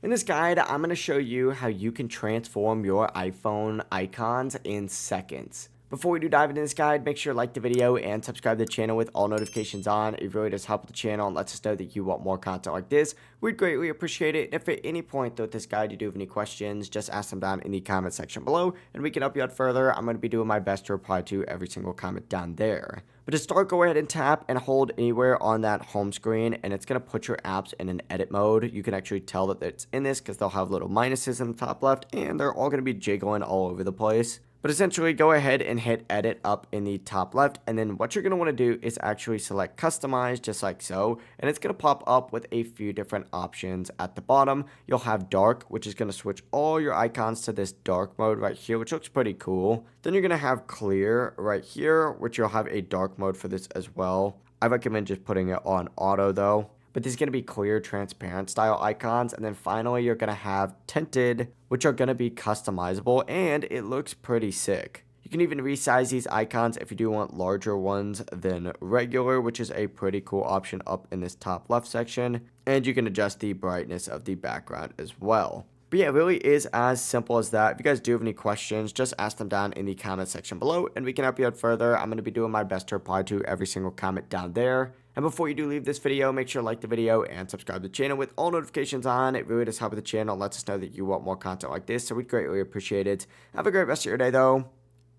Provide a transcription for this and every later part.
In this guide, I'm going to show you how you can transform your iPhone icons in seconds. Before we do dive into this guide, make sure to like the video and subscribe to the channel with all notifications on. It really does help with the channel and lets us know that you want more content like this. We'd greatly appreciate it. If at any point throughout this guide you do have any questions, just ask them down in the comment section below and we can help you out further. I'm going to be doing my best to reply to every single comment down there. But to start, go ahead and tap and hold anywhere on that home screen, and it's going to put your apps in an edit mode. You can actually tell that it's in this because they'll have little minuses in the top left, and they're all going to be jiggling all over the place. But essentially, go ahead and hit edit up in the top left, and then what you're going to want to do is actually select customize just like so, and it's going to pop up with a few different options at the bottom. You'll have dark, which is going to switch all your icons to this dark mode right here, which looks pretty cool. Then you're going to have clear right here, which you'll have a dark mode for this as well. I recommend just putting it on auto though. But these are going to be clear, transparent style icons. And then finally, you're going to have tinted, which are going to be customizable, and it looks pretty sick. You can even resize these icons if you do want larger ones than regular, which is a pretty cool option up in this top left section. And you can adjust the brightness of the background as well. But yeah, it really is as simple as that. If you guys do have any questions, just ask them down in the comment section below and we can help you out further. I'm going to be doing my best to reply to every single comment down there. And before you do leave this video, make sure to like the video and subscribe to the channel with all notifications on. It really does help with the channel and lets us know that you want more content like this, so we'd greatly appreciate it. Have a great rest of your day though.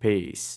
Peace.